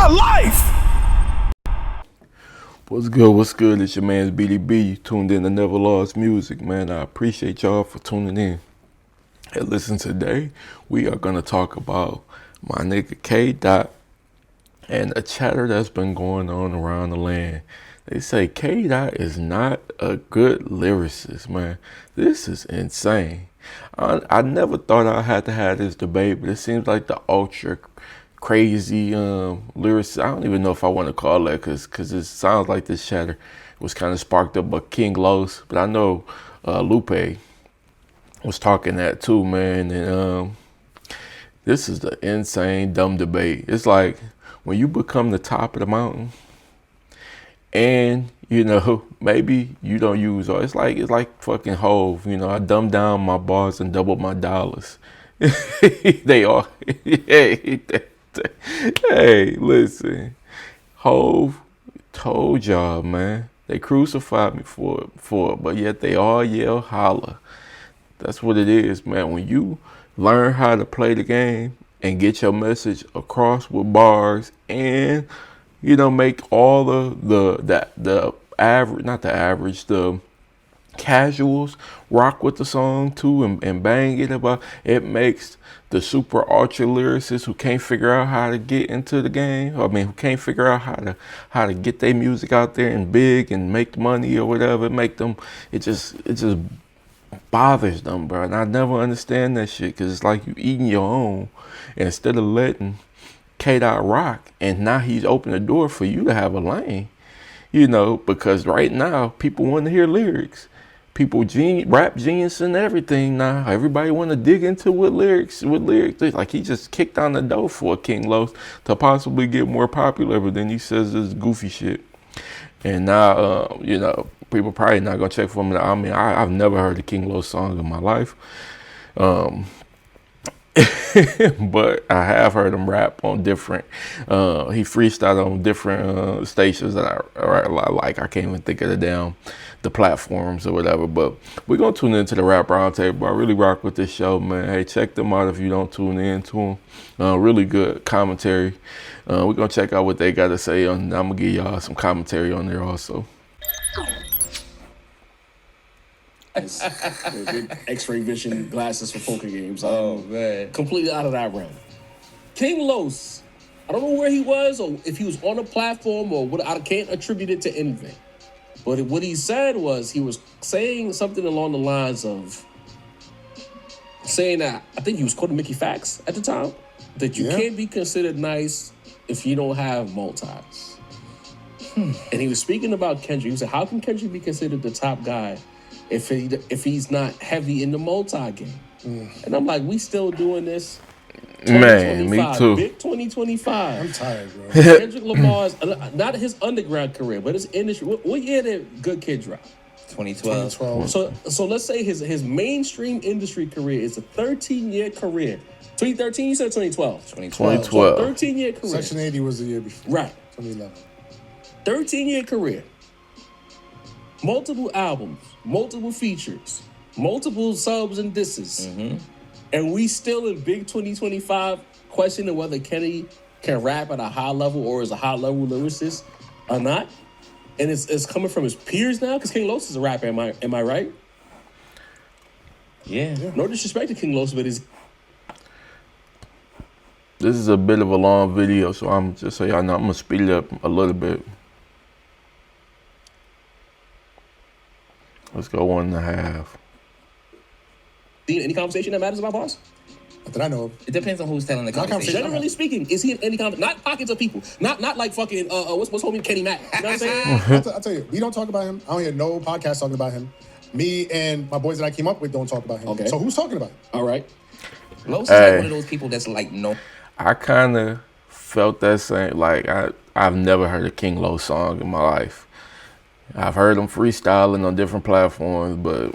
my life. What's good? What's good? It's your man's BDB. You tuned in to Never Lost Music, man. I appreciate y'all for tuning in. Hey, listen, today we are going to talk about my nigga K. Dot and a chatter that's been going on around the land. They say K. Dot is not a good lyricist, man. This is insane. I never thought I had to have this debate, but it seems like the ultra crazy lyricist. I don't even know if I want to call that because it sounds like this chatter was kind of sparked up by King Los, but I know Lupe was talking that too, man. And this is the insane dumb debate. It's like when you become the top of the mountain and maybe you don't use all. It's like fucking Hove. I dumbed down my bars and doubled my dollars. They are. Hey, listen. Hove told y'all, man. They crucified me for it, but yet they all yell holla. That's what it is, man. When you learn how to play the game and get your message across with bars and make all the average, not the average, the casuals rock with the song too and bang it about. It makes the super ultra lyricists who can't figure out how to get into the game, who can't figure out how to get their music out there and big and make money or whatever, it just bothers them, bro. And I never understand that shit because it's like you eating your own. And instead of letting K. Dot rock, and now he's opened the door for you to have a lane, because right now people want to hear lyrics. People rap genius and everything now. Everybody want to dig into with lyrics. Like he just kicked down the door for King Los to possibly get more popular, but then he says this goofy shit. And now, people probably not gonna check for him. I've never heard a King Los song in my life. But I have heard him rap on different, he freestyled on different stations that I like. I can't even think of the platforms or whatever, but we're going to tune into the Rap Roundtable. I really rock with this show, man. Hey, check them out if you don't tune in to them. Really good commentary. We're going to check out what they got to say, and I'm going to give y'all some commentary on there also. Big X-ray vision glasses for poker games. Oh, man. Completely out of that realm. King Los, I don't know where he was or if he was on a platform or what. I can't attribute it to anything. But what he said was he was saying something along the lines of saying that, I think he was quoting Mickey Fax at the time, that you can't be considered nice if you don't have multis. And he was speaking about Kendrick. He said, how can Kendrick be considered the top guy if he's not heavy in the multi game? And I'm like, we still doing this? Man, me too. Big 2025. I'm tired, bro. Kendrick Lamar's, not his underground career, but his industry. What year did Good Kid drop? 2012. So let's say his mainstream industry career is a 13-year career. 2013, you said 2012? 2012. So 13-year career. Section 80 was the year before. Right. 2011. 13-year career. Multiple albums, multiple features, multiple subs and disses. Mm-hmm. And we still in big 2025 questioning whether Kenny can rap at a high level or is a high level lyricist or not. And it's coming from his peers now because King Los is a rapper. Am I right? Yeah. No disrespect to King Los, but this is a bit of a long video, so I'm just so y'all know I'm gonna speed it up a little bit. Let's go 1.5. Any conversation that matters about bars? Not that I know of. It depends on who's telling the conversation. Generally speaking, is he in any not pockets of people, not like fucking what's homie Kenny Mack? You know what I'm saying? I'll tell you, we don't talk about him. I don't hear no podcast talking about him. Me and my boys that I came up with don't talk about him. Okay. So who's talking about him? All right. Los is like one of those people that's like, no. I kind of felt that same. Like I've never heard a King Los song in my life. I've heard him freestyling on different platforms, but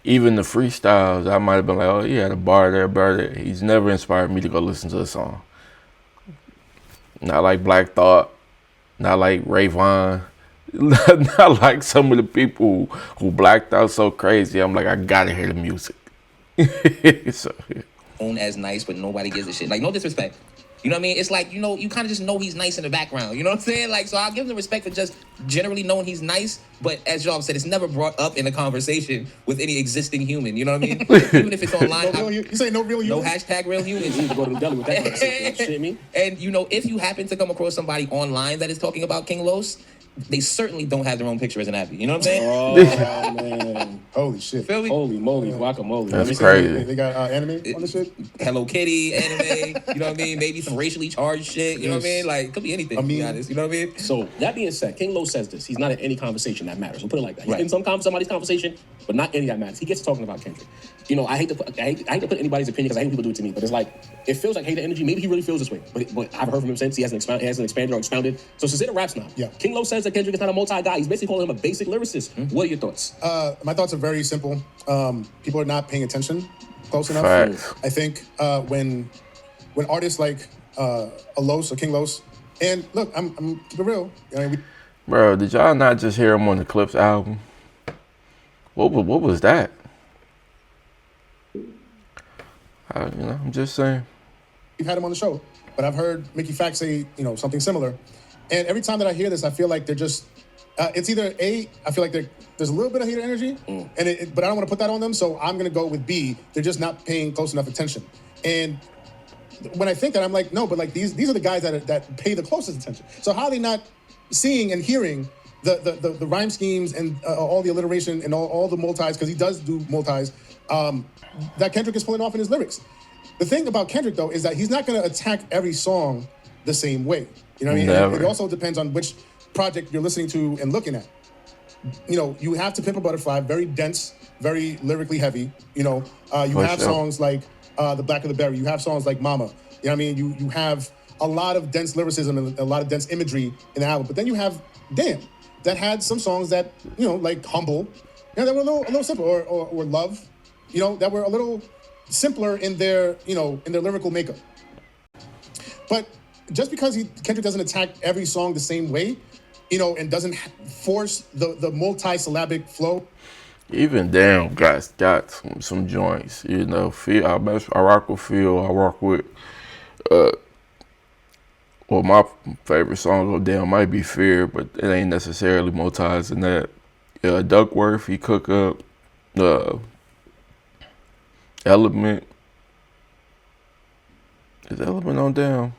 even the freestyles, I might have been like, oh, yeah, the bar there. He's never inspired me to go listen to a song. Not like Black Thought, not like Ray Vaughn, not like some of the people who blacked out so crazy. I'm like, I gotta hear the music. Own as nice, but nobody gives a shit. Like, no disrespect. You know what I mean? It's like, you know, you kind of just know he's nice in the background. You know what I'm saying? Like, so I'll give him the respect for just generally knowing he's nice. But as y'all said, it's never brought up in a conversation with any existing human. You know what I mean? Even if it's online. You say no real humans? No hashtag real humans. You need to go to the deli with that kind of shit, me. And, you know, if you happen to come across somebody online that is talking about King Los, they certainly don't have their own picture as an Abby. You know what I'm saying? Oh, man. Holy shit. Feel me? Holy moly, guacamole. That's crazy. They got anime on the shit? Hello Kitty, anime, you know what I mean? Maybe some racially charged shit, you know what I mean? Like, it could be anything, to be honest, you know what I mean? So, that being said, King Lo says this. He's not in any conversation that matters. We'll put it like that. He's Right. in somebody's conversation, but not any that matters. He gets talking about Kendrick. You know, I hate to put anybody's opinion because I hate when people do it to me, but it's like, it feels like hater energy. Maybe he really feels this way, but I've heard from him since. He hasn't expanded or expounded. So, since it raps now, Yeah. King Lo says that Kendrick is not a multi-guy. He's basically calling him a basic lyricist. What are your thoughts? My thoughts are very simple. People are not paying attention close enough. Facts. I think when artists like a Los or King Los, and look, I'm keep it real. You know, Bro, did y'all not just hear him on the Clips album? What was that? I'm just saying. we've had him on the show, but I've heard Mickey Fax say, you know, something similar. And every time that I hear this, I feel like they're just, it's either A, I feel like there's a little bit of hater energy, but I don't want to put that on them, so I'm going to go with B, they're just not paying close enough attention. And when I think that, I'm like, no, but like these are the guys that pay the closest attention. So how are they not seeing and hearing the rhyme schemes and all the alliteration and all the multis, because he does do multis, that Kendrick is pulling off in his lyrics. The thing about Kendrick, though, is that he's not going to attack every song the same way. You know what I mean? Never. It also depends on which project you're listening to and looking at. You know, you have To Pimp a Butterfly, very dense, very lyrically heavy. You know, you have songs like The Black of the Berry. You have songs like Mama. You know what I mean? You have a lot of dense lyricism and a lot of dense imagery in the album. But then you have Damn, that had some songs that, you know, like Humble, you know, that were a little simple, or Love, you know, that were a little simpler in their, you know, in their lyrical makeup. But just because Kendrick doesn't attack every song the same way, you know, and doesn't force the multi-syllabic flow. Even Damn got some joints, you know. I rock with Phil. I rock with. Well, my favorite song on Damn might be Fear, but it ain't necessarily multis in that. Duckworth, he cook up. Element. Is Element on Damn?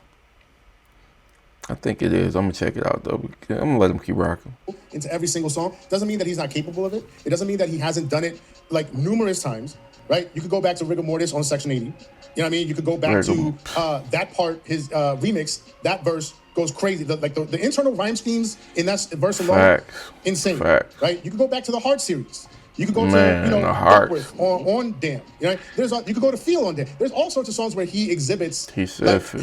I think it is. I'm gonna check it out though. I'm gonna let him keep rocking. Into every single song doesn't mean that he's not capable of it. It doesn't mean that he hasn't done it like numerous times, right? You could go back to Rigor Mortis on Section 80. You know what I mean? You could go back to that part, his remix. That verse goes crazy. The internal rhyme schemes in that verse alone, insane, right? You could go back to the Heart series. You could go to Duckworth on Damn. You know, you could go to Feel on Damn. There's all sorts of songs where he exhibits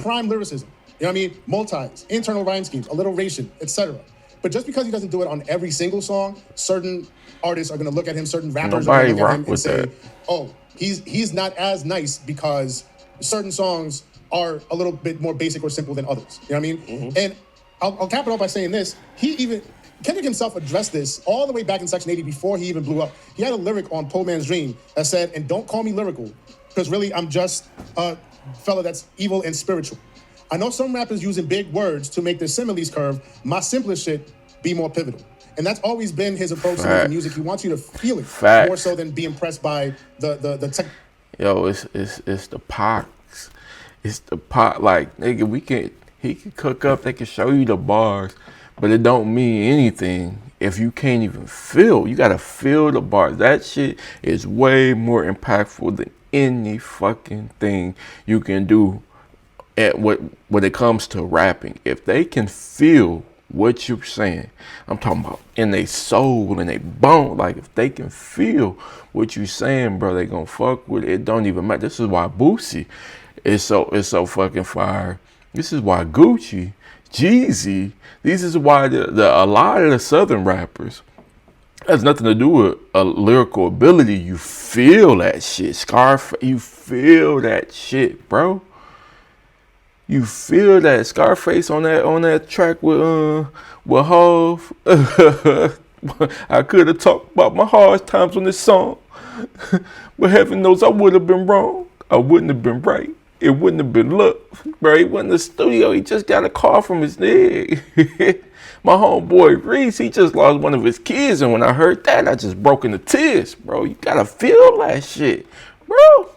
prime lyricism. You know what I mean? Multis, internal rhyme schemes, alliteration, etc. But just because he doesn't do it on every single song, certain artists are going to look at him, certain rappers are going to look at him and say, oh, he's not as nice because certain songs are a little bit more basic or simple than others. You know what I mean? Mm-hmm. And I'll cap it off by saying this. Kendrick himself addressed this all the way back in Section 80 before he even blew up. He had a lyric on Poor Man's Dream that said, and don't call me lyrical, because really I'm just a fella that's evil and spiritual. I know some rappers using big words to make their similes curve. My simplest shit be more pivotal. And that's always been his approach to making music. He wants you to feel it more so than be impressed by the tech. Yo, it's the pox. It's the pot. Like, nigga, he can cook up, they can show you the bars, but it don't mean anything if you can't even feel. You gotta feel the bars. That shit is way more impactful than any fucking thing you can do when it comes to rapping. If they can feel what you're saying, I'm talking about in their soul and they bone. Like, if they can feel what you're saying, bro, they gonna fuck with it. It don't even matter. This is why Boosie is so fucking fire. This is why Gucci, Jeezy, this is why a lot of the Southern rappers has nothing to do with a lyrical ability. You feel that shit. Scarface, you feel that shit, bro. You feel that. Scarface on that track with Hov. I could have talked about my hard times on this song, but heaven knows I would have been wrong. I wouldn't have been right. it wouldn't have been look, bro. He went in the studio. He just got a call from his nigga. My homeboy Reese, he just lost one of his kids, and when I heard that, I just broke into tears, bro. You gotta feel that shit, bro.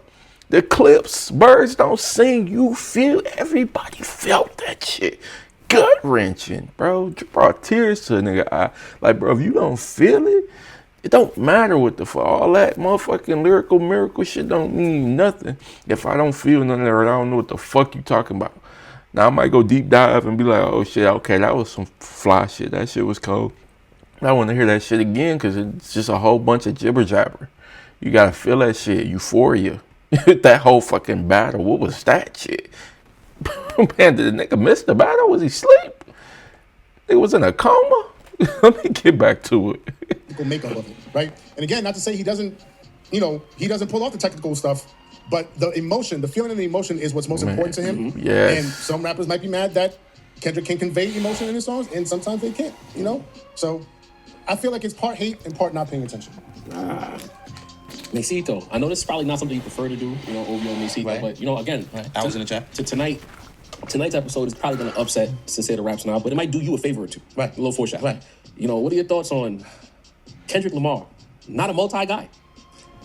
The clips, birds don't sing. You feel. Everybody felt that shit. Gut wrenching, bro. Brought tears to a nigga eye. Like, bro, if you don't feel it, it don't matter what the fuck. All that motherfucking lyrical miracle shit don't mean nothing if I don't feel nothing or I don't know what the fuck you talking about. Now I might go deep dive and be like, oh shit, okay, that was some fly shit. That shit was cold. I want to hear that shit again because it's just a whole bunch of jibber jabber. You gotta feel that shit. Euphoria. That whole fucking battle. What was that shit? Man, did the nigga miss the battle? Was he asleep? He was in a coma? Let me get back to it. Makeup of it, right? And again, not to say he doesn't pull off the technical stuff, but the emotion, the feeling and the emotion is what's most important to him. Yes. And some rappers might be mad that Kendrick can convey emotion in his songs, and sometimes they can't, So I feel like it's part hate and part not paying attention. Mesito, I know this is probably not something you prefer to do, OVO Mesito, Right. but again, I was in the chat. to tonight's episode is probably going to upset Sincere Raps now, but it might do you a favor or two. Right. A little foreshadow. Right. What are your thoughts on Kendrick Lamar? Not a multi guy.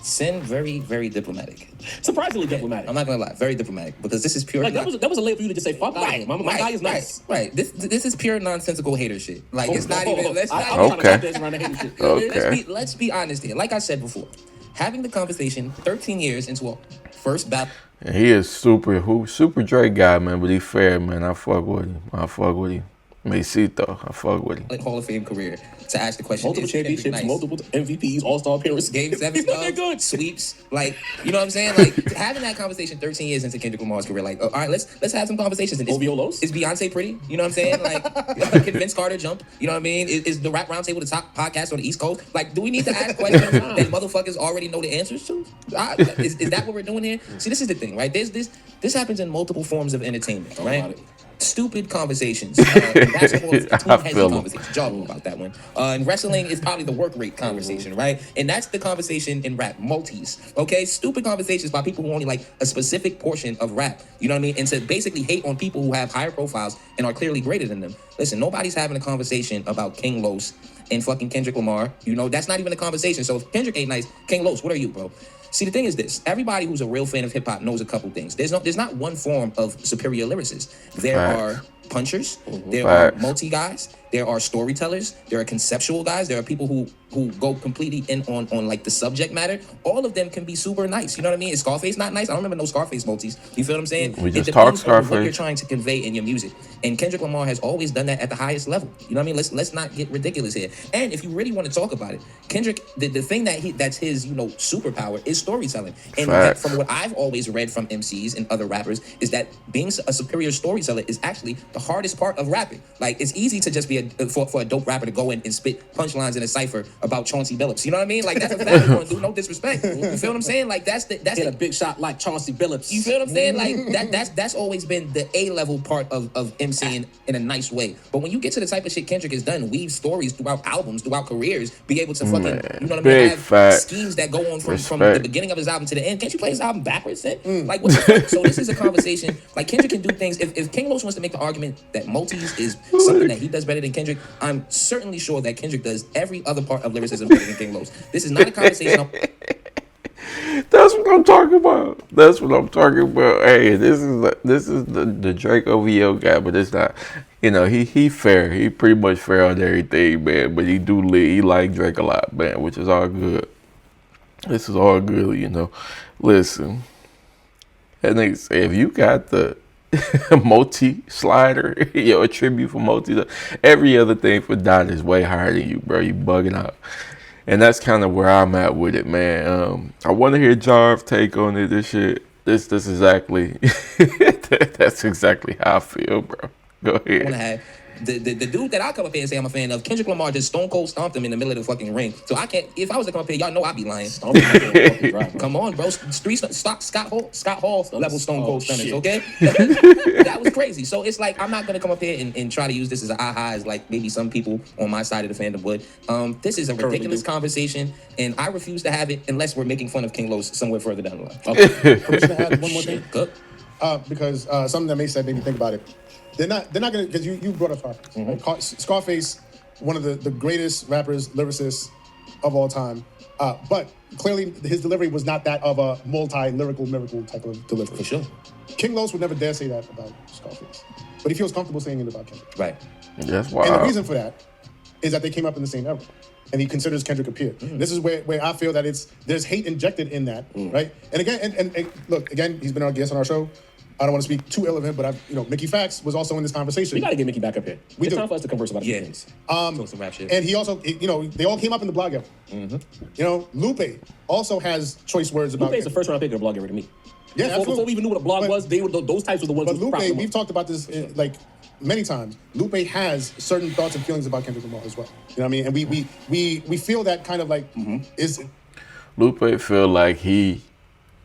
Sin, very, very diplomatic. Surprisingly diplomatic. I'm not gonna lie, very diplomatic, because this is pure. Like that was a late for you to just say fuck out of here. My guy is nice. Right. This is pure nonsensical hater shit. Like it's not even. Let's not. I'm trying to Okay. stop dancing around the hater shit. Okay. Let's be honest here. Like I said before, having the conversation 13 years into a first battle. And he is super Drake guy, man, but he fair, man. I fuck with him. Mesito, I fuck with him. Hall of Fame career to ask the question. Multiple is Kendrick championships, nice? multiple MVPs, All-Star appearances. Game 7 He's not that stuff, good. sweeps, like, you know what I'm saying? Like, having that conversation 13 years into Kendrick Lamar's career, like, all right, let's have some conversations. And OVO Los? Is Beyonce pretty? You know what I'm saying? Like, can Vince Carter jump? You know what I mean? Is the Rap Roundtable the top podcast on the East Coast? Like, do we need to ask questions that motherfuckers already know the answers to? Is that what we're doing here? See, this is the thing, right? This happens in multiple forms of entertainment, Talk right? about it. Stupid conversations. Basketball is too I heavy feel 'em. conversations. Y'all know about that one. And wrestling is probably the work rate conversation, right? And that's the conversation in rap. Multis. Okay? Stupid conversations by people who only like a specific portion of rap. You know what I mean? And to basically hate on people who have higher profiles and are clearly greater than them. Listen, nobody's having a conversation about King Los and fucking Kendrick Lamar. That's not even a conversation. So if Kendrick ain't nice, King Los, what are you, bro? See, the thing is this. Everybody who's a real fan of hip-hop knows a couple things. There's not one form of superior lyricists. There Facts. are punchers. There Facts. are multi-guys. There are storytellers. There are conceptual guys. There are people who go completely in on like the subject matter. All of them can be super nice. You know what I mean? Is Scarface not nice? I don't remember no Scarface multis. You feel what I'm saying? We just it talked depends on what Scarface. you're trying to convey in your music. And Kendrick Lamar has always done that at the highest level. You know what I mean? Let's not get ridiculous here. And if you really want to talk about it, Kendrick, the thing that's his superpower is storytelling. And Facts. from what I've always read from MCs and other rappers is that being a superior storyteller is actually the hardest part of rapping. Like it's easy to just be for a dope rapper to go in and spit punchlines in a cipher about Chauncey Billups. You know what I mean? Like that's a fact. You're gonna do no disrespect. You feel what I'm saying? Like that's Hit a big shot like Chauncey Billups. you feel what I'm saying? Like that's always been the A-level part of MCing in a nice way. But when you get to the type of shit Kendrick has done, weave stories throughout albums, throughout careers, be able to fucking, Man, you know what I mean, big have facts. schemes that go on from the Respect. beginning of his album to the end. Can't you play his album backwards then? Like what the fuck? So this is a conversation. Like Kendrick can do things. If King Los wants to make the argument that multis is something that he does better than Kendrick, I'm certainly sure that Kendrick does every other part of lyricism better than King Los. This is not a conversation. That's what I'm talking about. Hey, this is the Drake OVO guy, but it's not. He fair. He pretty much fair on everything, man. But he like Drake a lot, man, which is all good. This is all good, Listen, that nigga say if you got the multi slider, a tribute for multi, every other thing for Dot is way higher than you, bro. You bugging out. And that's kind of where I'm at with it, man. I want to hear Jarv's take on it. This shit. This exactly. That's exactly how I feel, bro. Go ahead. Want to have the dude that I come up here and say I'm a fan of, Kendrick Lamar just stone cold stomped him in the middle of the fucking ring. So I can't. If I was to come up here, y'all know I'd be lying. Come on, bro. Scott Hall level stone cold stunners. Shit. Okay, that was crazy. So it's like I'm not gonna come up here and try to use this as an aha as like maybe some people on my side of the fandom would. This is a ridiculous conversation, and I refuse to have it unless we're making fun of King Los somewhere further down the line. Okay. Permission to add one more thing? Good. because something that May said made me think about it. They're not gonna, because you brought up Scarface. Mm-hmm. Right? Scarface, one of the greatest rappers, lyricists of all time. But clearly his delivery was not that of a multi-lyrical miracle type of delivery. For sure. King Los would never dare say that about Scarface. But he feels comfortable saying it about Kendrick. Right. That's why. And the reason for that is that they came up in the same era. And he considers Kendrick a peer. This is where I feel that there's hate injected in that, right? And again, and look, again, he's been our guest on our show. I don't want to speak too ill of him, but Mickey Fax was also in this conversation. We got to get Mickey back up here. It's time for us to converse about things. Talk some rap shit. And he also, they all came up in the blog era. Lupe also has choice words about. Lupe's the first round pick of the blog era to me. Yeah, absolutely. Before we even knew what a blog was, those types were the ones. But who Lupe, we've talked about this like many times. Lupe has certain thoughts and feelings about Kendrick Lamar as well. You know what I mean? And we feel that kind of like is. Lupe feel like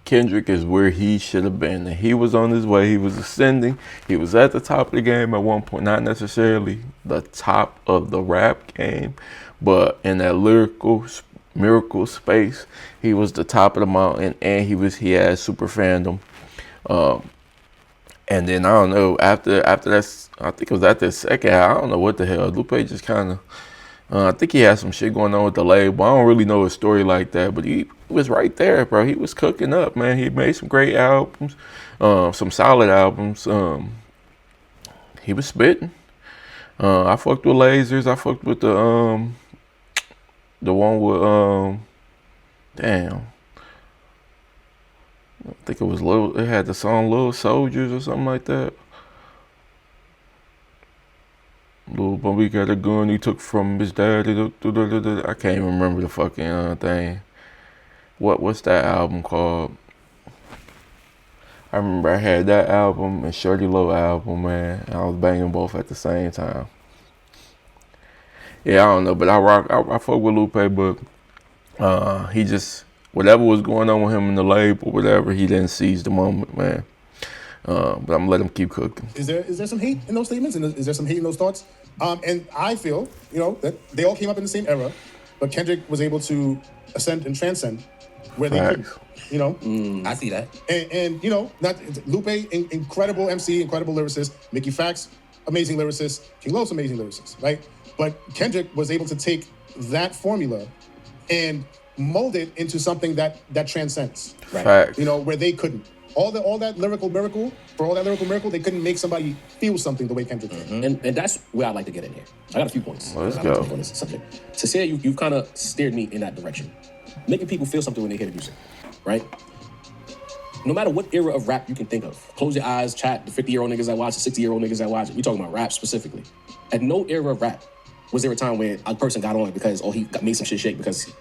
Kendrick is where he should have been. And he was on his way. He was ascending. He was at the top of the game at one point. Not necessarily the top of the rap game, but in that lyrical miracle space, he was the top of the mountain, and he had super fandom. And then I don't know, after that, I think it was after the second, I don't know what the hell. Lupe just kind of, I think he had some shit going on with the label. I don't really know his story like that, but he was right there, bro. He was cooking up, man. He made some great albums, some solid albums. He was spitting. I fucked with Lasers. I fucked with the one with damn. I think it was it had the song Little Soldiers or something like that. Little Bumby got a gun he took from his dad. I can't even remember the fucking thing. What's that album called? I remember I had that album and Shorty Low album, man. I was banging both at the same time. Yeah, I don't know, but I fuck with Lupe, but he just, whatever was going on with him in the label, whatever, he didn't seize the moment, man. But I'm gonna let him keep cooking. Is there some hate in those statements? And is there some hate in those thoughts? And I feel, that they all came up in the same era, but Kendrick was able to ascend and transcend where they couldn't. I see that. And not Lupe, incredible MC, incredible lyricist. Mickey Fax, amazing lyricist. King Los, amazing lyricist, right? But Kendrick was able to take that formula and mold it into something that transcends, right? Facts. Where they couldn't. All that lyrical miracle, they couldn't make somebody feel something the way Kendrick did. And that's where I'd like to get in here. I got a few points. Let's go. On this subject. Cecilia, you've kind of steered me in that direction. Making people feel something when they hear the music, right? No matter what era of rap you can think of, close your eyes, chat, the 50-year-old niggas that watch, the 60-year-old niggas that watch, we're talking about rap specifically. At no era of rap was there a time where a person got on because, made some shit shake because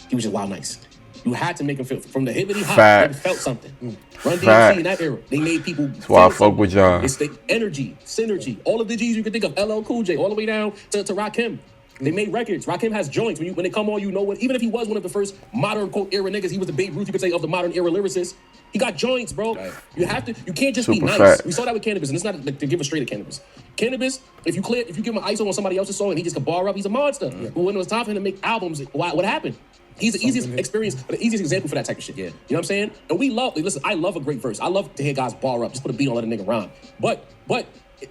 he was just wild nice. You had to make him feel, from the hibbity hop, they felt something. Run DMC in that era, they made people That's why I fuck with y'all. It's the energy, synergy, all of the G's you can think of, LL Cool J, all the way down to Rakim. They made records. Rakim has joints. When they come on, even if he was one of the first modern quote era niggas, he was the Babe Ruth, you could say, of the modern era lyricists. He got joints, bro. Right. You can't just be nice. Fact. We saw that with Cannabis, and it's not to give a straight at Cannabis. Cannabis, if you give him an ISO on somebody else's song and he just can bar up, he's a monster. But when it was time for him to make albums, what happened? He's the easiest example for that type of shit. Yeah. You know what I'm saying? And I love a great verse. I love to hear guys bar up, just put a beat on, let a nigga rhyme. But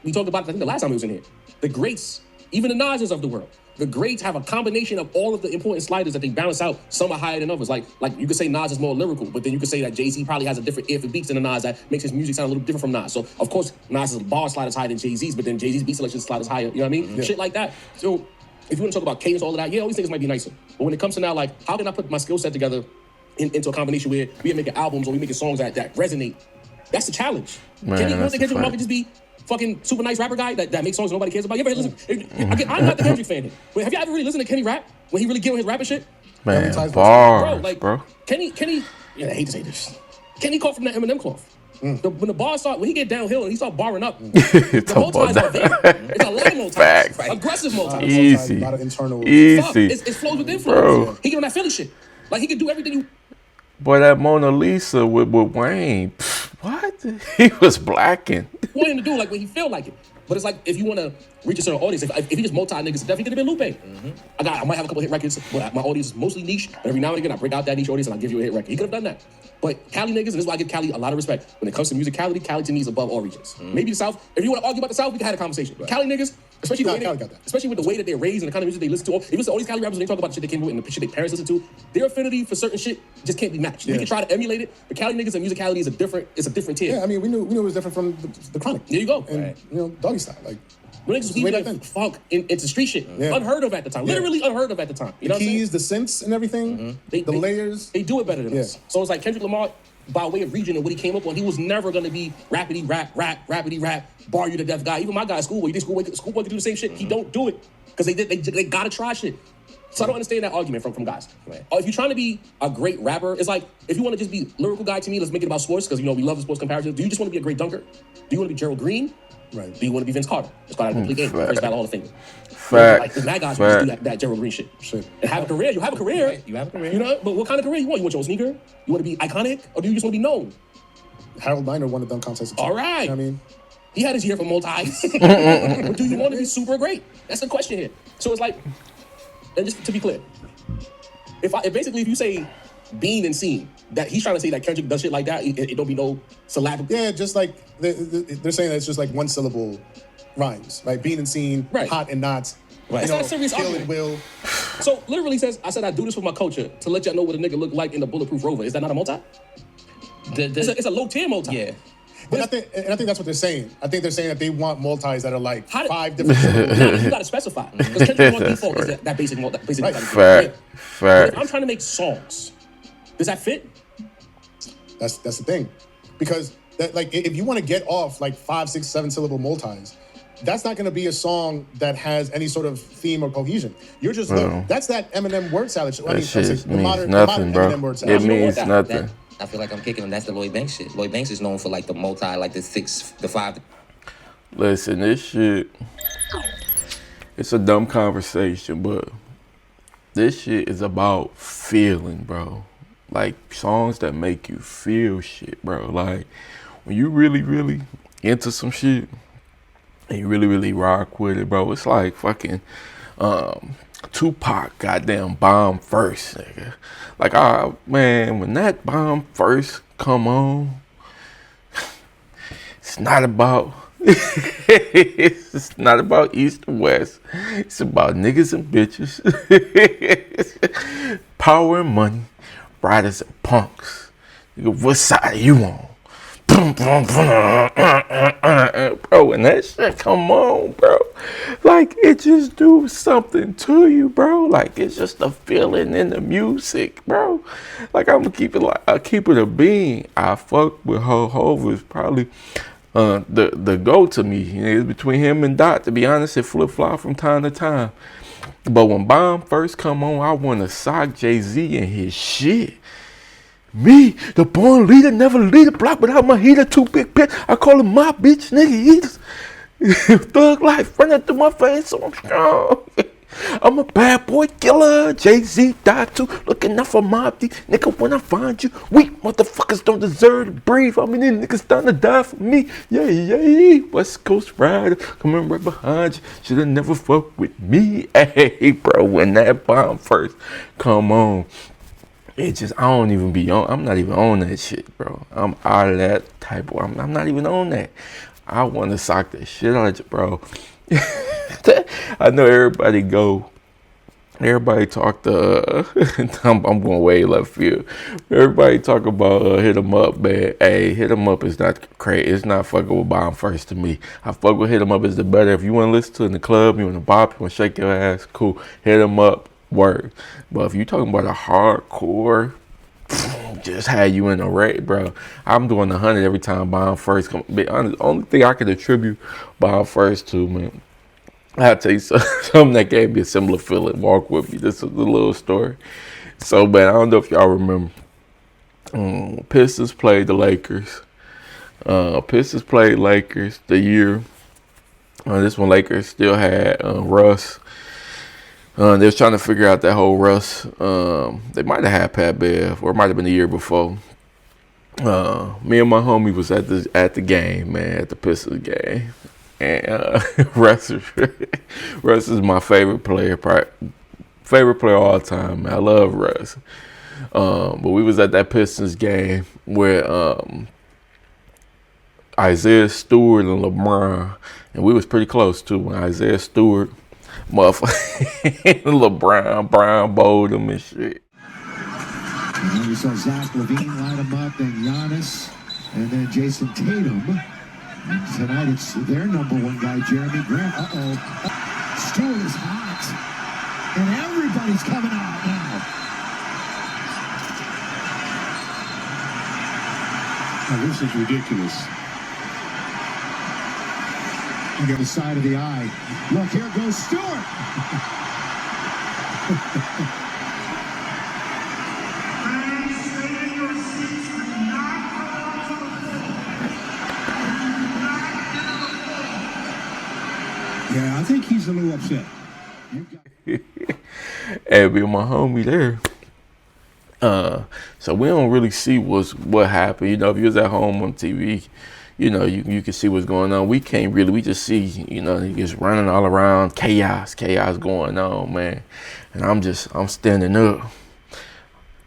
we talked about it, I think the last time he was in here. The greats, even the Nas's of the world, the greats have a combination of all of the important sliders that they balance out. Some are higher than others. Like you could say Nas is more lyrical, but then you could say that Jay-Z probably has a different ear for beats than Nas that makes his music sound a little different from Nas. So of course Nas's bar slide is higher than Jay-Z's, but then Jay-Z's beat selection slide is higher. You know what I mean? Yeah. Shit like that. So if you want to talk about cadence, all of that, all these things might be nicer. But when it comes to now, like, how can I put my skill set together into a combination where we are making albums or we making songs that resonate? That's the challenge. Man, Can Kendrick Lamar just be fucking super nice rapper guy that makes songs nobody cares about? You ever listen? I'm not the Kendrick fan. But have you ever really listened to Kenny rap when he really get on his rapping shit? Man, bars, bro. Kenny, I hate to say this. Kenny caught from that Eminem cloth. When the bars start, when he get downhill and he start barring up, the multis are there. It's a lot of multis. Right? Aggressive multis. Easy. A lot of internal. Easy. It flows with influence. Bro. He get on that Philly shit. Like, he can do everything you... Boy, that Mona Lisa with Wayne, what? He was blacking. want him to do like when he feel like it. But it's like if you want to reach a certain audience, if he just multi niggas to death, he could have been Lupe. I might have a couple hit records, but my audience is mostly niche. But every now and again, I break out that niche audience and I give you a hit record. He could have done that. But Cali niggas, and this is why I give Cali a lot of respect. When it comes to musicality, Cali to me is above all regions. Maybe the South. If you want to argue about the South, we can have a conversation. But Cali niggas, especially with the way that they're raised and the kind of music they listen to, even all these Cali rappers, when they talk about the shit they came with and the shit their parents listen to, their affinity for certain shit just can't be matched. We can try to emulate it, but Cali niggas and musicality is a different tier. Yeah, I mean, we knew it was different from the Chronic. There you go. And Doggy Style, like. When niggas was like funk into street shit, unheard of at the time. Literally unheard of at the time. You know the keys, the synths, and everything. The layers. They do it better than us. So it's like Kendrick Lamar, by way of region and what he came up on, he was never gonna be rapidy rap, bar you to death guy. Even my guy, Schoolboy, you think Schoolboy could do the same shit? He don't do it because they gotta try shit. So I don't understand that argument from guys. Right. If you're trying to be a great rapper, it's like if you want to just be lyrical guy to me, let's make it about sports because we love the sports comparisons. Do you just want to be a great dunker? Do you want to be Gerald Green? Right. Do you want to be Vince Carter? It's called a complete game. First battle Hall of Fame. Like the mad guys who just do that Gerald Green shit. And have a career. You have a career. Right. You have a career. You know, but what kind of career you want? You want your own sneaker? You want to be iconic? Or do you just want to be known? Harold Miner won the dunk contest. All right. You know what I mean? He had his year for multis. But do you want to be super great? That's the question here. So it's like, and just to be clear, if you say being and seen, that he's trying to say that Kendrick does shit like that, it don't be no syllabic. Yeah, just like they're saying that it's just like one syllable rhymes, right? Being and seen, hot and not. Right. That's not a serious kill argument. and will. So literally says, I said I do this for my culture to let y'all know what a nigga look like in the Bulletproof Rover. Is that not a multi? It's a low tier multi. Yeah. But I think that's what they're saying. I think they're saying that they want multis that are like 5 different syllables. You gotta specify. Because Kendrick Lamar default is that basic multi. Fact. But if I'm trying to make songs, does that fit? That's the thing, because that, like, if you want to get off like 5, 6, 7 syllable multis, that's not going to be a song that has any sort of theme or cohesion. You're just that's that Eminem word salad. I mean, shit means nothing, bro. Eminem word salad. It means nothing. I feel like I'm kicking him. That's the Lloyd Banks shit. Lloyd Banks is known for like the multi, like the 5. Listen, this shit, it's a dumb conversation, but this shit is about feeling, bro. Like, songs that make you feel shit, bro. Like, when you really, really into some shit and you really, really rock with it, bro, it's like fucking Tupac goddamn bomb first, nigga. Like, man, when that bomb first come on, it's not about it's not about East or West. It's about niggas and bitches. Power and money. Riders and punks. What side are you on? Bro, when that shit come on, bro, like, it just do something to you, bro. Like, it's just a feeling in the music, bro. Like, I keep it a bean. I fuck with Hov is probably the go to me. It's between him and Dot. To be honest, it flip flop from time to time. But when Bomb first come on, I want to sock Jay-Z and his shit. Me, the born leader, never lead a block without my heater. 2 big pit, I call him my bitch, nigga eaters. Thug life running through my veins, so I'm strong. I'm a bad boy killer. Jay-Z died too, looking out for Mob D. Nigga, when I find you, weak motherfuckers don't deserve to breathe. I mean, these niggas starting to die for me. Yeah. West Coast rider, coming right behind you. Shoulda never fucked with me. Hey, bro, when that bomb first come on, it just, I don't even be on. I'm not even on that shit, bro. I'm out of that type of. I'm not even on that. I want to sock the shit out of you, bro. I know everybody talk to, I'm going way left field. Everybody talk about hit 'em up, man. Hey, hit 'em up is not crazy. It's not fucking with Bomb first to me. I fuck with hit 'em up is the better. If you want to listen to it in the club, you want to bop, you want to shake your ass, cool. Hit 'em up, word. But if you talking about a hardcore, just had you in a rate, bro. I'm doing 100 every time Bomb first come. Be honest, only thing I can attribute Bomb first to, man, I'll tell you something that gave me a similar feeling. Walk with me. This is a little story. So, man, I don't know if y'all remember. Pistons played the Lakers. Pistons played Lakers the year. This one, Lakers still had Russ. They was trying to figure out that whole Russ. They might have had Pat Bev, or it might have been the year before. Me and my homie was at the game, man, at the Pistons game, and Russ is my favorite player, favorite player all time. Man. I love Russ. But we was at that Pistons game where Isaiah Stewart and LeBron, and we was pretty close too. When Isaiah Stewart, motherfucker, LeBron, Brown bowled him and shit. And then we saw Zach LaVine line him up, then Giannis, and then Jason Tatum. And tonight it's their number one guy, Jeremy Grant. Stewart is hot. And everybody's coming out now. Now, this is ridiculous. You get the side of the eye. Look, here goes Stewart. Yeah, I think he's a little upset. And with my homie there. So we don't really see what happened. You know, if you was at home on TV, you know, you can see what's going on. We can't really, we just see, you know, he just running all around, chaos going on, man. And I'm standing up.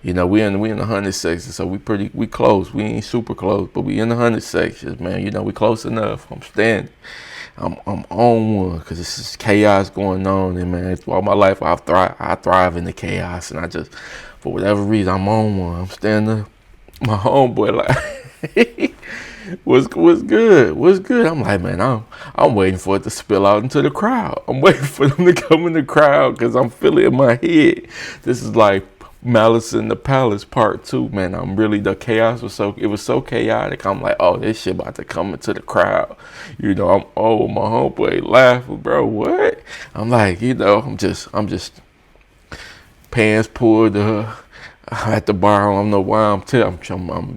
You know, we in the 100 section, so we close. We ain't super close, but we in the 100 sections, man. You know, we close enough. I'm standing. I'm on one because this is chaos going on, and man, all my life I thrive in the chaos, and I just, for whatever reason, I'm on one. I'm standing up. My homeboy like, what's good? I'm like, man, I'm waiting for it to spill out into the crowd. I'm waiting for them to come in the crowd because I'm feeling in my head. This is like Malice in the Palace Part 2, man. The chaos was so chaotic. I'm like, oh, this shit about to come into the crowd. You know, my homeboy laughing, bro. What? I'm like, you know, I'm just pants pulled at the bar. I don't know why I'm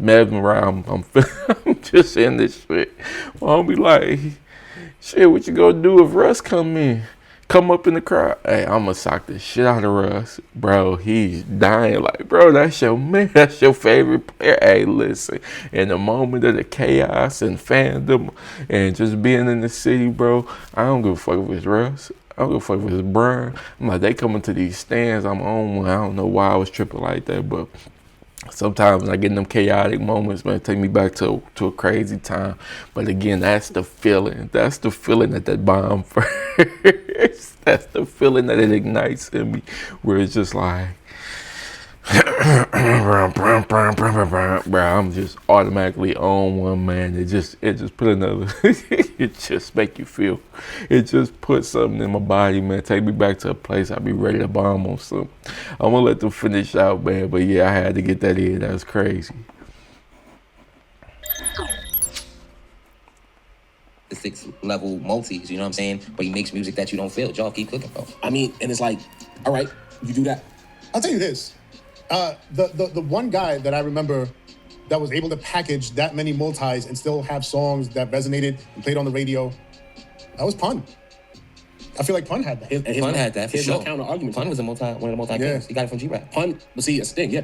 mesmerized. I'm just in this shit. My homie like, shit, what you gonna do if Russ come up in the crowd? Hey, I'm gonna sock the shit out of Russ. Bro, he's dying. Like, bro, that's your man. That's your favorite player. Hey, listen, in the moment of the chaos and fandom and just being in the city, bro, I don't give a fuck if it's Russ. I don't give a fuck if it's Brian. I'm like, they coming to these stands. I'm on one. I don't know why I was tripping like that, but sometimes when I get in them chaotic moments, man, take me back to a crazy time. But again, that's the feeling. That's the feeling that bomb first. That's the feeling that it ignites in me, where it's just like, bro, I'm just automatically on one, man. It just put another. It just make you feel. It just put something in my body, man. Take me back to a place I'd be ready to bomb on something. I'm gonna let them finish out, man. But yeah, I had to get that in. That was crazy. The 6-level multis, you know what I'm saying? But he makes music that you don't feel. Y'all keep cooking, bro. I mean, and it's like, all right, you do that. I'll tell you this. The one guy that I remember that was able to package that many multis and still have songs that resonated and played on the radio, that was Pun. I feel like Pun had that. Pun had that for His sure. no counter argument. Pun was one of the multi games. He got it from G-Rap. Pun, but see, that's the thing, yeah.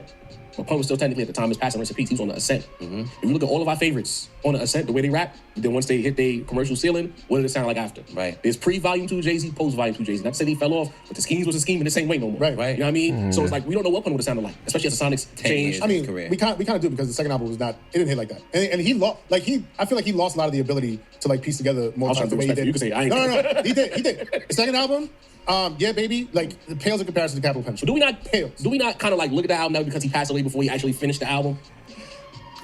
But Pun was still technically at the time his passing recipe. He was on the ascent. Mm-hmm. If you look at all of our favorites on the ascent, the way they rap, then once they hit their commercial ceiling, what did it sound like after? Right. There's pre-Volume 2 Jay-Z, post-Volume 2 Jay-Z. Not to say he fell off, but the schemes was a scheme in the same way no more. Right. You know what I mean? Mm-hmm. So it's like, we don't know what Pun would have sounded like, especially as the Sonics changed. I mean, career. we kind of do because the second album was not, it didn't hit like that. And he lost, I feel like he lost a lot of the ability to like piece together more I'm trying times to the way he respect you. did. You can say, I ain't. No. He did. The second album, yeah, baby, like, it pales in comparison to Capital Punishment. Do we not kind of like look at the album now because he passed away before he actually finished the album?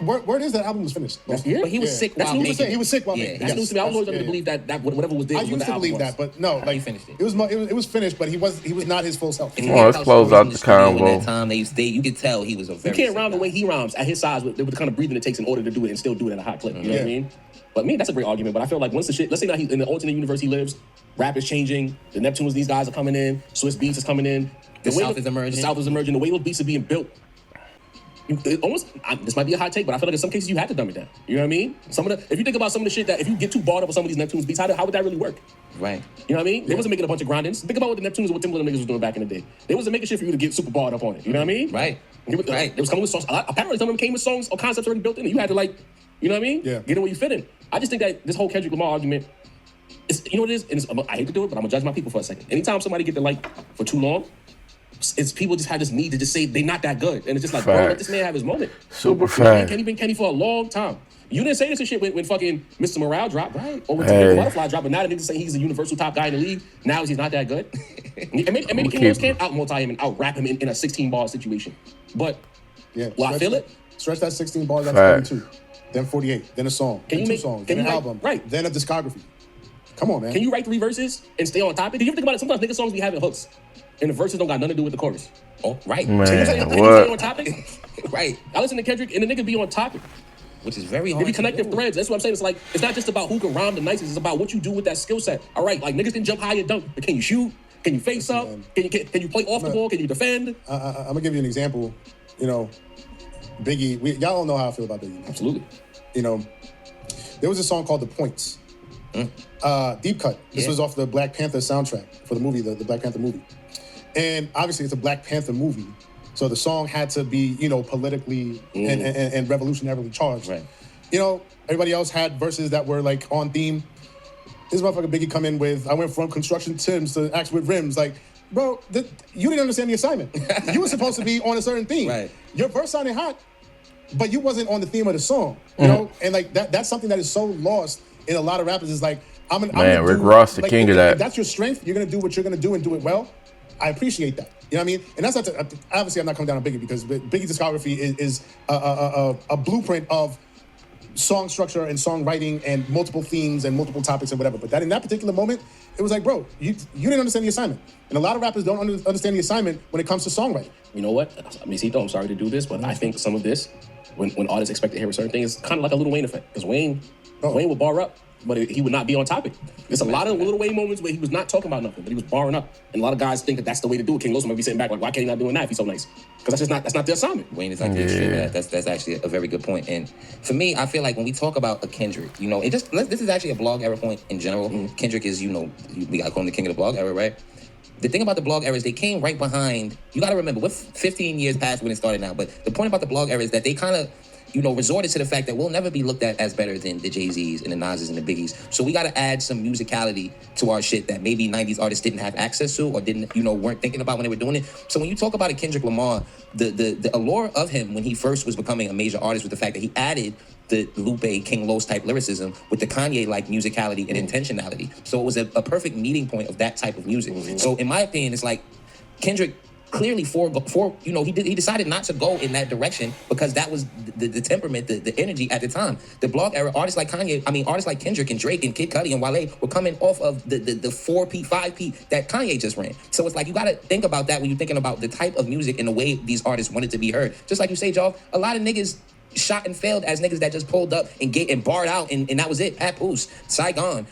Word is that album was finished. That's weird. But he was sick That's while news to making say. He was sick while Yeah, making it. That's news to me. I was always under the belief that whatever was there I was what used the to album believe was. that, but no, He like finished it. it was finished, but he was not his full self. If you Let's hear close how out in the studio in convo. that time, you could tell he was a very You can't sick rhyme the guy. way he rhymes at his size with the kind of breathing it takes in order to do it and still do it at a hot clip. You know what I mean? But me, that's a great argument. But I feel like once the shit, let's say that he's in the alternate universe he lives, rap is changing, the Neptunes, these guys are coming in, Swiss Beats is coming in. The South is emerging. The South is emerging. The way those beats are being built, This might be a hot take, but I feel like in some cases you had to dumb it down. You know what I mean? If you think about some of the shit that if you get too bought up with some of these Neptunes beats, how would that really work? Right. You know what I mean? They wasn't making a bunch of grindings. Think about what the Neptunes and what Timberland niggas was doing back in the day. They wasn't making shit for you to get super bought up on it. You know what I mean? Right. They was coming with songs. Apparently some of them came with songs or concepts already built in, and you had to you know what I mean? Yeah. Get in where you fit in. I just think that this whole Kendrick Lamar argument, you know what it is? And I hate to do it, but I'm gonna judge my people for a second. Anytime somebody get the for too long, it's people just have this need to just say they're not that good, and it's just like, bro, let this man have his moment. Super fact. Kenny been Kenny for a long time. You didn't say this and shit when fucking Mr. Morale dropped, right? Or when Butterfly dropped, but now the niggas say he's a universal top guy in the league. Now he's not that good. and maybe King Rose can't out-multi him and out-rap him in a 16-ball situation. But, I feel it. Stretch that 16 bars, that's 32. Then 48, then a song, then two songs, then an album, right? Then a discography. Come on, man. Can you write 3 verses and stay on topic? Did you ever think about it? Sometimes nigga songs be having hooks, and the verses don't got nothing to do with the chorus. Oh, right. Man, so you stay on topic? Right. I listen to Kendrick, and the nigga be on topic. Which is very hard. They be connective threads. That's what I'm saying. It's like, it's not just about who can rhyme the nicest. It's about what you do with that skill set. All right, like niggas can jump high and dunk, but can you shoot? Can you face up? Can you play off the ball? Can you defend? I'm gonna give you an example. You know, Biggie. Y'all don't know how I feel about Biggie. Absolutely. You know, there was a song called "The Points." Deep cut. This was off the Black Panther soundtrack for the movie, the Black Panther movie. And obviously it's a Black Panther movie. So the song had to be, politically and revolutionarily charged. Right. You know, everybody else had verses that were on theme. This motherfucker Biggie come in with, I went from construction Timbs to Axe with rims. Like, bro, you didn't understand the assignment. You were supposed to be on a certain theme. Right. Your verse sounded hot, but you wasn't on the theme of the song. You know? And that's something that is so lost in a lot of rappers is Rick Ross, the king of that. If that's your strength, you're gonna do what you're gonna do and do it well. I appreciate that. You know what I mean? And that's not obviously I'm not coming down on Biggie because Biggie's discography is a blueprint of song structure and songwriting and multiple themes and multiple topics and whatever. But that in that particular moment, it was like, bro, you didn't understand the assignment. And a lot of rappers don't understand the assignment when it comes to songwriting. You know what? I mean, I'm sorry to do this, but I think some of this, when artists expect to hear a certain thing, is kind of like a Lil Wayne effect. Because Wayne would bar up, but he would not be on topic. There's a lot of Lil Wayne moments where he was not talking about nothing, but he was barring up. And a lot of guys think that that's the way to do it. King Los might be sitting back like, why can't he not doing that if he's so nice? Because that's not the assignment. Wayne is like the extreme of that. That's actually a very good point. And for me, I feel like when we talk about a Kendrick, this is actually a blog era point in general. Kendrick is, we gotta call him the king of the blog era, right? The thing about the blog era is they came right behind. You gotta remember, we're 15 years past when it started now. But the point about the blog era is that they kind of resorted to the fact that we'll never be looked at as better than the Jay-Z's and the Nas's and the Biggies. So we got to add some musicality to our shit that maybe 90s artists didn't have access to or didn't, weren't thinking about when they were doing it. So when you talk about a Kendrick Lamar, the allure of him when he first was becoming a major artist was the fact that he added the Lupe, King Los type lyricism with the Kanye-like musicality and intentionality. So it was a perfect meeting point of that type of music. So in my opinion, it's like Kendrick clearly he decided not to go in that direction because that was the temperament, the energy at the time. The blog era, artists like Kendrick and Drake and Kid Cudi and Wale were coming off of the 4P, 5P that Kanye just ran. So it's like you got to think about that when you're thinking about the type of music and the way these artists wanted to be heard. Just like you say, Joe, a lot of niggas shot and failed as niggas that just pulled up and barred out and that was it. Papoose, Saigon,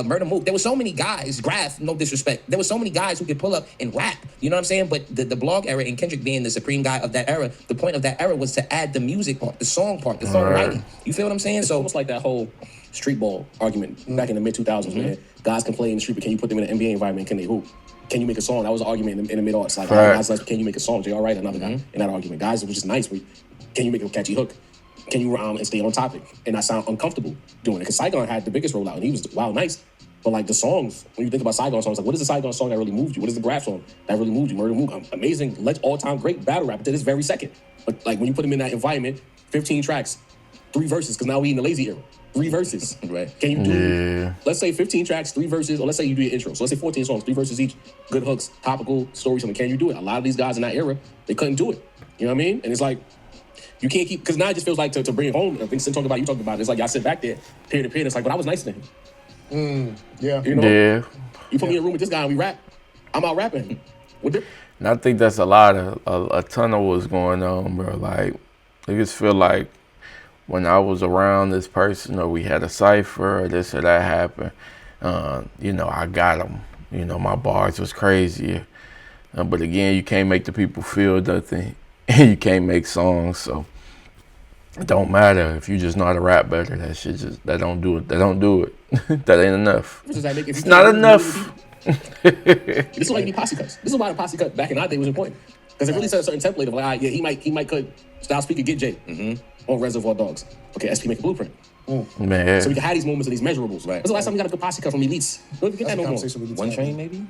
Murder Mook. There were so many guys, Graph, no disrespect. There were so many guys who could pull up and rap. You know what I'm saying? But the blog era and Kendrick being the supreme guy of that era, the point of that era was to add the music part, the song part, the songwriting. You feel what I'm saying? It's almost like that whole street ball argument back in the mid-2000s, man. Guys can play in the street, but can you put them in an NBA environment? Can they hoop? Can you make a song? That was an argument in the mid-aughts. Like, guys, can you make a song? J.R. Wright, another guy in that argument. Guys, it was just nice. Can you make a catchy hook? Can you rhyme and stay on topic and not sound uncomfortable doing it? Because Saigon had the biggest rollout and he was wild nice. But like the songs, when you think about Saigon songs, like what is the Saigon song that really moved you? What is the Graph song that really moved you? Murder Mook, amazing, all-time great battle rapper to this very second. But like when you put him in that environment, 15 tracks, 3 verses, because now we in the lazy era. 3 verses, right? Can you do, let's say 15 tracks, 3 verses, or let's say you do your intro. So let's say 14 songs, 3 verses each, good hooks, topical, story, something. Can you do it? A lot of these guys in that era, they couldn't do it. You know what I mean? And it's like, you can't keep, because now it just feels like to bring it home. I think Sin talked about, you talked about it. It's like y'all sit back there, peer to peer, and it's like, but I was nice to him. Yeah. Yeah. You put me in a room with this guy and we rap. I'm out rapping him. And I think that's a ton of what's going on, bro. Like, I just feel like when I was around this person or we had a cipher or this or that happened, I got him. My bars was crazy. But again, you can't make the people feel nothing. and you can't make songs. So it don't matter if you just know how to rap better. That shit just that don't do it. That don't do it. That ain't enough. It's not enough. This is why you need posse cuts. This is why the posse cut back in our day was important. Because it really set a certain template of like, all right, yeah, he might cut Style Speaker, get Jay on Reservoir Dogs. Okay, SP make a blueprint. Man. So we can have these moments and these measurables. Right. When's the last time you got a good posse cut from Elites? Don't get that no more. One Train, maybe?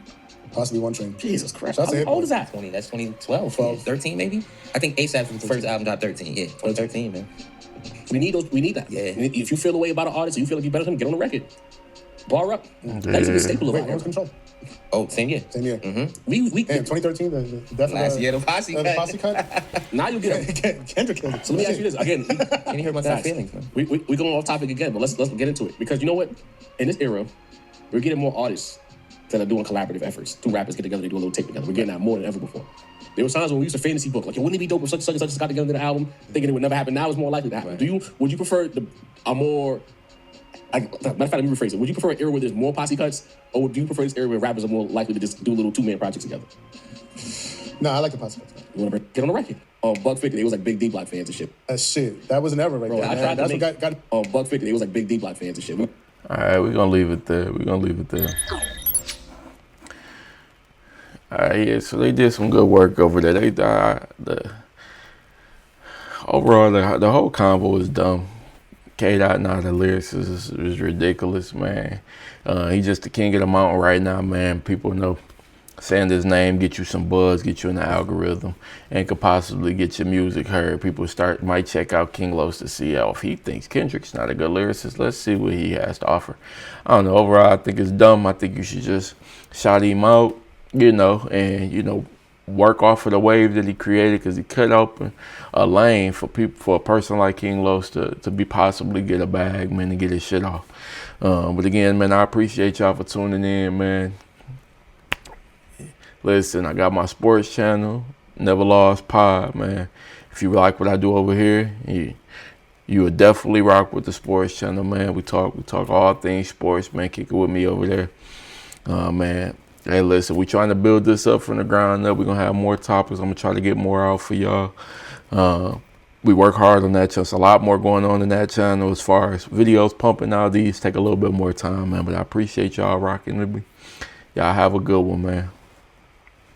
Possibly One Train. Jesus Christ. That's How old is that? 20, that's 2012, 13 maybe? I think ASAP's first album got 13. Yeah, 2013, man. We need those. We need that. Yeah. If you feel the way about an artist or you feel like you're better than him, get on the record. Bar up. That used to be a staple of Wait, our what was Control? Oh, same year. Same year. We 2013, the death Last of year, the posse the cut. posse cut. now you get him. Kendrick killed it. So let me ask you this again. Can you hear about that feelings, man? We going off topic again, but let's get into it because you know what? In this era, we're getting more artists that are doing collaborative efforts. Two rappers get together, they do a little tape together. We're getting that more than ever before. There were times when we used to fantasy book, like, yo, wouldn't it be dope if such and such got together in the album, thinking it would never happen. Now it's more likely to happen. Right. Would you prefer a more, matter of fact, let me rephrase it. Would you prefer an era where there's more posse cuts, or do you prefer this era where rappers are more likely to just do little two-man projects together? No, I like the posse cuts. You want to get on the record? Buck 50, they was like big D Block fans and shit. That shit. That was an era right Bro, there. I Man. tried to That's make, what got Buck 50, they was like big D Block fans and shit. All right, we're gonna leave it there. All right, yeah. So they did some good work over there. Overall, the whole combo was dumb. K-Dot, now the lyricist is ridiculous, man. He's just the king of the mountain right now, man. People know saying his name get you some buzz, get you in the algorithm, and could possibly get your music heard. People might check out King Los to see if he thinks Kendrick's not a good lyricist. Let's see what he has to offer. I don't know. Overall, I think it's dumb. I think you should just shout him out, and work off of the wave that he created, because he cut open a lane for a person like King Los to be possibly get a bag, man, to get his shit off. But again, man, I appreciate y'all for tuning in, man. Listen, I got my sports channel, Never Lost Pod, man. If you like what I do over here, you would definitely rock with the sports channel, man. We talk all things sports, man. Kick it with me over there, man. Hey, listen, we trying to build this up from the ground up. We're going to have more topics. I'm going to try to get more out for y'all. We work hard on that channel. There's a lot more going on in that channel as far as videos pumping out. These take a little bit more time, man. But I appreciate y'all rocking with me. Y'all have a good one, man.